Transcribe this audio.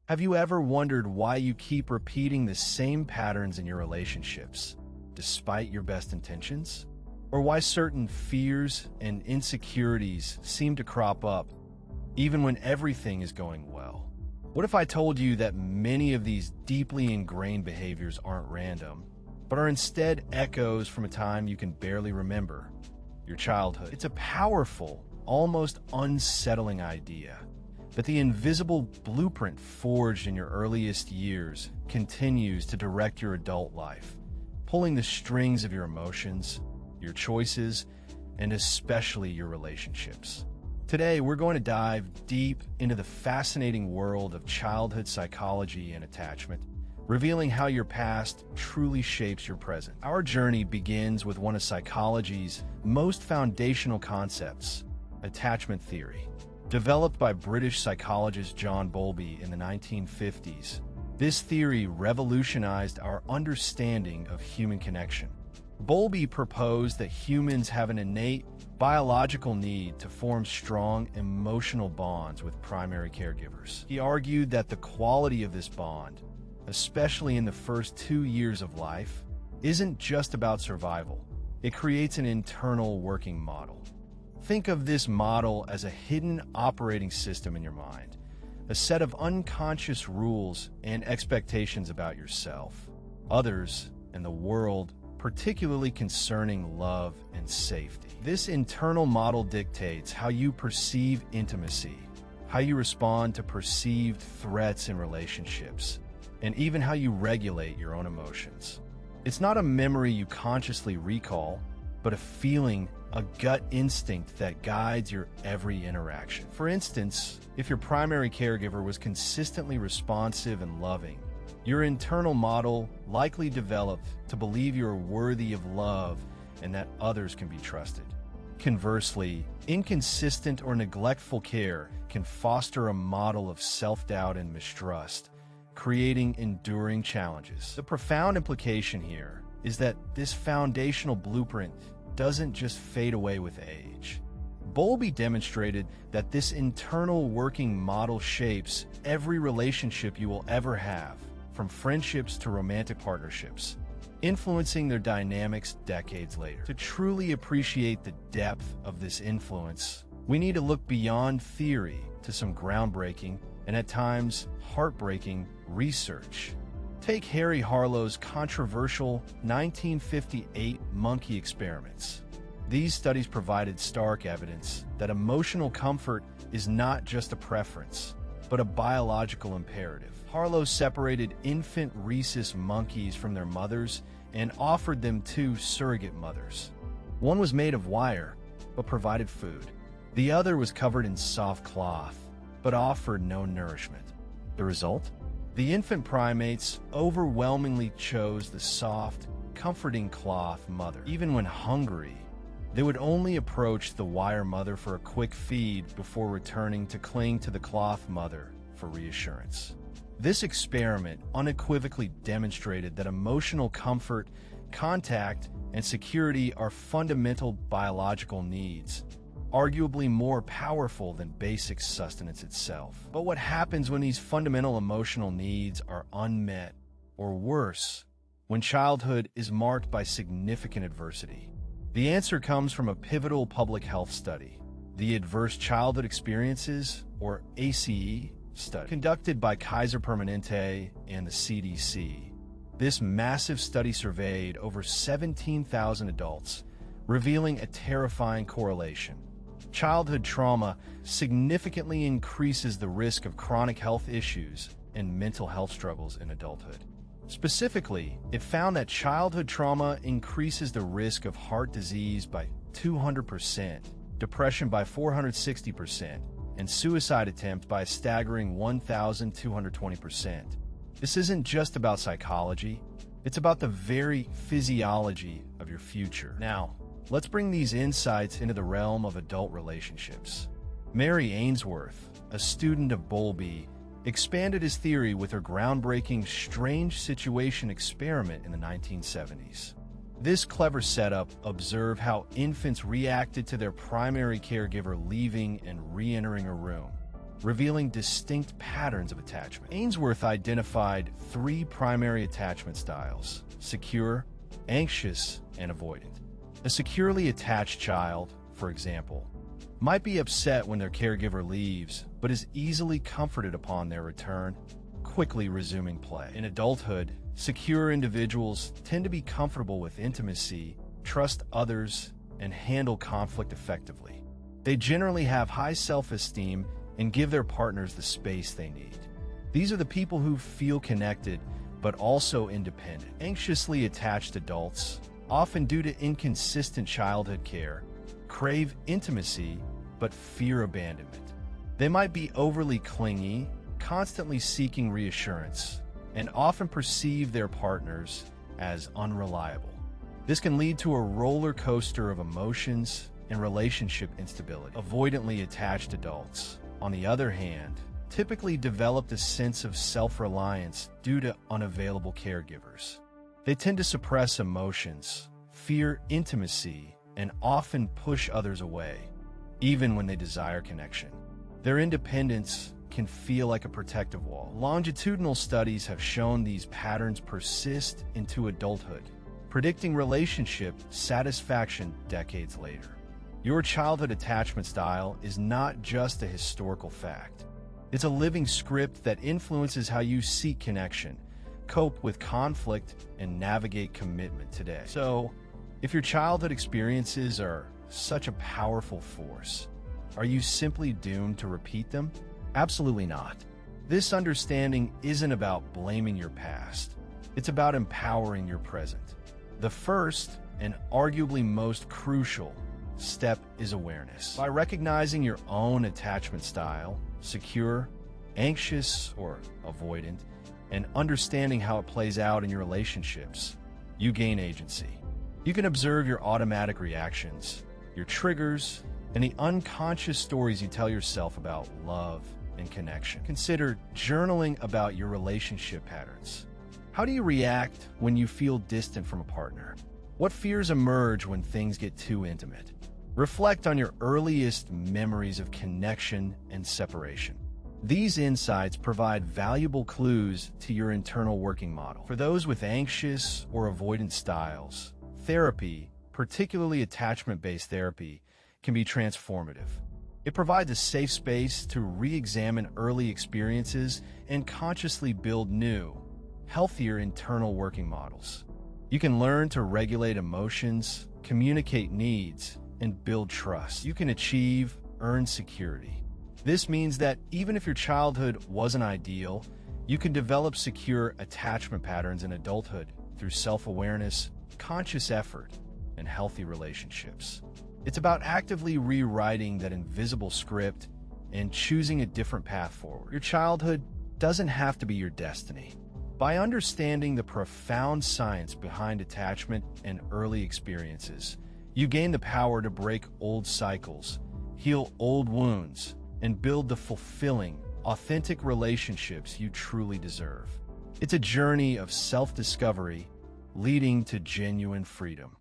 Have you ever wondered why you keep repeating the same patterns in your relationships, despite your best intentions? Or why certain fears and insecurities seem to crop up, even when everything is going well? What if I told you that many of these deeply ingrained behaviors aren't random, but are instead echoes from a time you can barely remember, your childhood? It's a powerful, almost unsettling idea, but the invisible blueprint forged in your earliest years continues to direct your adult life, pulling the strings of your emotions, your choices, and especially your relationships. Today, we're going to dive deep into the fascinating world of childhood psychology and attachment, revealing how your past truly shapes your present. Our journey begins with one of psychology's most foundational concepts, attachment theory. Developed by British psychologist John Bowlby in the 1950s, this theory revolutionized our understanding of human connection. Bowlby proposed that humans have an innate biological need to form strong emotional bonds with primary caregivers. He argued that the quality of this bond, especially in the first 2 years of life, isn't just about survival. It creates an internal working model. Think of this model as a hidden operating system in your mind, a set of unconscious rules and expectations about yourself, others, and the world, particularly concerning love and safety. This internal model dictates how you perceive intimacy, how you respond to perceived threats in relationships, and even how you regulate your own emotions. It's not a memory you consciously recall, but a feeling, a gut instinct that guides your every interaction. For instance, if your primary caregiver was consistently responsive and loving, your internal model likely developed to believe you are worthy of love and that others can be trusted. Conversely, inconsistent or neglectful care can foster a model of self-doubt and mistrust, creating enduring challenges. The profound implication here is that this foundational blueprint doesn't just fade away with age. Bowlby demonstrated that this internal working model shapes every relationship you will ever have, from friendships to romantic partnerships, influencing their dynamics decades later. To truly appreciate the depth of this influence, we need to look beyond theory to some groundbreaking and at times heartbreaking research. Take Harry Harlow's controversial 1958 monkey experiments. These studies provided stark evidence that emotional comfort is not just a preference, but a biological imperative. Harlow separated infant rhesus monkeys from their mothers and offered them 2 surrogate mothers. One was made of wire, but provided food. The other was covered in soft cloth, but offered no nourishment. The result? The infant primates overwhelmingly chose the soft, comforting cloth mother. Even when hungry, they would only approach the wire mother for a quick feed before returning to cling to the cloth mother for reassurance. This experiment unequivocally demonstrated that emotional comfort, contact, and security are fundamental biological needs, arguably more powerful than basic sustenance itself. But what happens when these fundamental emotional needs are unmet, or worse, when childhood is marked by significant adversity? The answer comes from a pivotal public health study, the Adverse Childhood Experiences, or ACE, study, conducted by Kaiser Permanente and the CDC. This massive study surveyed over 17,000 adults, revealing a terrifying correlation. Childhood trauma significantly increases the risk of chronic health issues and mental health struggles in adulthood. Specifically, it found that childhood trauma increases the risk of heart disease by 200%, depression by 460%, and suicide attempts by a staggering 1,220%. This isn't just about psychology, it's about the very physiology of your future. Now, let's bring these insights into the realm of adult relationships. Mary Ainsworth, a student of Bowlby, expanded his theory with her groundbreaking strange situation experiment in the 1970s. This clever setup observed how infants reacted to their primary caregiver leaving and re-entering a room. revealing distinct patterns of attachment. Ainsworth identified 3 primary attachment styles: secure, anxious, and avoidant. A securely attached child, for example, might be upset when their caregiver leaves, but is easily comforted upon their return, quickly resuming play. In adulthood, secure individuals tend to be comfortable with intimacy, trust others, and handle conflict effectively. They generally have high self-esteem and give their partners the space they need. These are the people who feel connected, but also independent. Anxiously attached adults, often due to inconsistent childhood care, crave intimacy but fear abandonment. They might be overly clingy, constantly seeking reassurance, and often perceive their partners as unreliable. This can lead to a roller coaster of emotions and relationship instability. Avoidantly attached adults, on the other hand, typically develop a sense of self-reliance due to unavailable caregivers. They tend to suppress emotions, fear intimacy, and often push others away, even when they desire connection. Their independence can feel like a protective wall. Longitudinal studies have shown these patterns persist into adulthood, predicting relationship satisfaction decades later. Your childhood attachment style is not just a historical fact. It's a living script that influences how you seek connection, cope with conflict, and navigate commitment today. So, if your childhood experiences are such a powerful force, are you simply doomed to repeat them? Absolutely not. This understanding isn't about blaming your past. It's about empowering your present. The first, and arguably most crucial, step is awareness. By recognizing your own attachment style, secure, anxious, or avoidant, and understanding how it plays out in your relationships, you gain agency. You can observe your automatic reactions, your triggers, and the unconscious stories you tell yourself about love and connection. Consider journaling about your relationship patterns. How do you react when you feel distant from a partner? What fears emerge when things get too intimate? Reflect on your earliest memories of connection and separation. These insights provide valuable clues to your internal working model. For those with anxious or avoidant styles, therapy, particularly attachment-based therapy, can be transformative. It provides a safe space to re-examine early experiences and consciously build new, healthier internal working models. You can learn to regulate emotions, communicate needs, and build trust. You can achieve, earn security. This means that even if your childhood wasn't ideal, you can develop secure attachment patterns in adulthood through self-awareness, conscious effort, and healthy relationships. It's about actively rewriting that invisible script and choosing a different path forward. Your childhood doesn't have to be your destiny. By understanding the profound science behind attachment and early experiences, you gain the power to break old cycles, heal old wounds, and build the fulfilling, authentic relationships you truly deserve. It's a journey of self-discovery leading to genuine freedom.